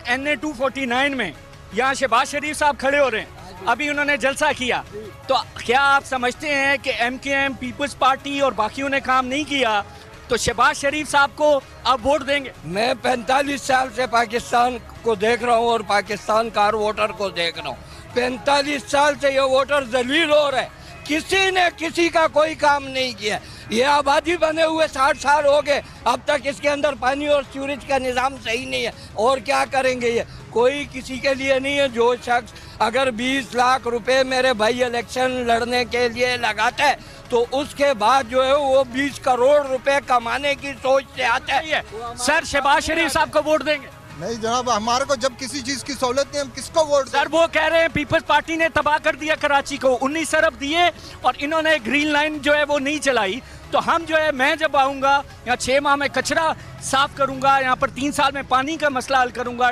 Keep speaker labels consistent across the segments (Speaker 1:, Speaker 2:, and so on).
Speaker 1: NA 249 में यहाँ शहबाज शरीफ साहब खड़े हो रहे हैं, अभी उन्होंने जलसा किया, तो क्या आप समझते हैं कि MKM पीपल्स पार्टी और बाकियों ने काम नहीं किया तो शहबाज शरीफ साहब को आप वोट देंगे?
Speaker 2: मैं 45 साल से पाकिस्तान को देख रहा हूँ और पाकिस्तान कार वोटर को देख रहा हूँ। 45 साल से ये वोटर जलील हो रहे, किसी ने किसी का कोई काम नहीं किया। ये आबादी बने हुए 60 साल हो गए, अब तक इसके अंदर पानी और सीवरेज का निज़ाम सही नहीं है। और क्या करेंगे ये? कोई किसी के लिए नहीं है। जो शख्स अगर 20 लाख रुपए मेरे भाई इलेक्शन लड़ने के लिए लगाता है तो उसके बाद जो है वो 20 करोड़ रुपए कमाने की सोच से आता है।
Speaker 1: सर शहबाज शरीफ साहब को वोट देंगे?
Speaker 3: नहीं जनाब, हमारे को जब किसी चीज की सहूलत नहीं, हम किसको वोट दें?
Speaker 1: सर वो कह रहे हैं पीपल्स पार्टी ने तबाह कर दिया कराची को, 19 अरब दिए और इन्होंने ग्रीन लाइन जो है वो नहीं चलाई। तो हम जो है, मैं जब आऊंगा यहाँ 6 माह में कचरा साफ करूंगा, यहाँ पर 3 साल में पानी का मसला हल करूंगा,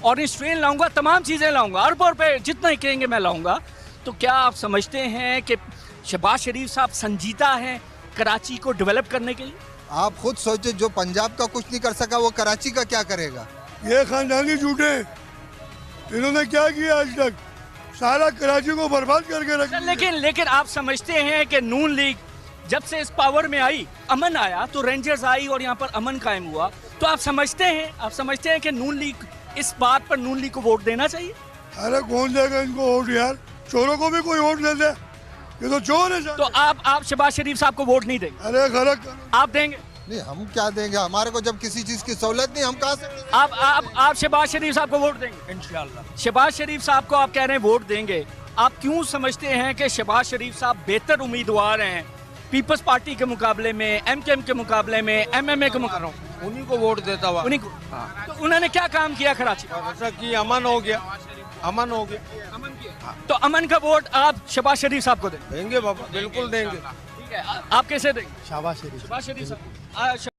Speaker 1: ऑरेंज ट्रेन लाऊंगा, तमाम चीजें लाऊंगा, अरबों रुपए जितना ही कहेंगे मैं लाऊंगा। तो क्या आप समझते हैं कि शहबाज शरीफ साहब संजीदा हैं कराची को डेवलप करने के लिए?
Speaker 3: आप खुद सोचे, जो पंजाब का कुछ नहीं कर सका वो कराची का क्या करेगा?
Speaker 4: ये खानदानी झूठे, इन्होंने क्या किया आज तक? सारा कराची को बर्बाद करके रख दिया।
Speaker 1: लेकिन आप समझते हैं कि नून लीग जब से इस पावर में आई, अमन आया तो रेंजर्स आई और यहाँ पर अमन कायम हुआ, तो आप समझते हैं कि नून लीग इस बात पर नून लीग को वोट देना चाहिए?
Speaker 4: अरे कौन देगा इनको वोट यार? चोरों को भी कोई वोट दे दे, ये तो चोर है।
Speaker 1: तो आप शहबाज शरीफ साहब को वोट नहीं देंगे?
Speaker 4: अरे गलत।
Speaker 1: आप देंगे?
Speaker 3: नहीं, हम क्या देंगे? हमारे को जब किसी चीज की सहूलत नहीं, हम कहाँ से?
Speaker 1: आप शहबाज शरीफ साहब को वोट देंगे? इंशाल्लाह। शहबाज शरीफ साहब को आप कह रहे हैं वोट देंगे, आप क्यों समझते हैं कि शहबाज शरीफ साहब बेहतर उम्मीदवार हैं पीपल्स पार्टी के मुकाबले में, MKM के मुकाबले में, MMA के मुकाबले में?
Speaker 2: उन्हीं को वोट देता हुआ।
Speaker 1: उन्हीं को। तो उन्होंने क्या काम किया कराची का?
Speaker 2: ऐसा कि अमन हो गया, अमन हो गया।
Speaker 1: तो अमन का वोट आप शहबाज शरीफ साहब को देंगे?
Speaker 2: देंगे बाबा, बिल्कुल देंगे।
Speaker 1: ठीक है, आप कैसे देंगे?
Speaker 4: शाबाश शरीफ।
Speaker 1: शहबाज शरीफ साहब।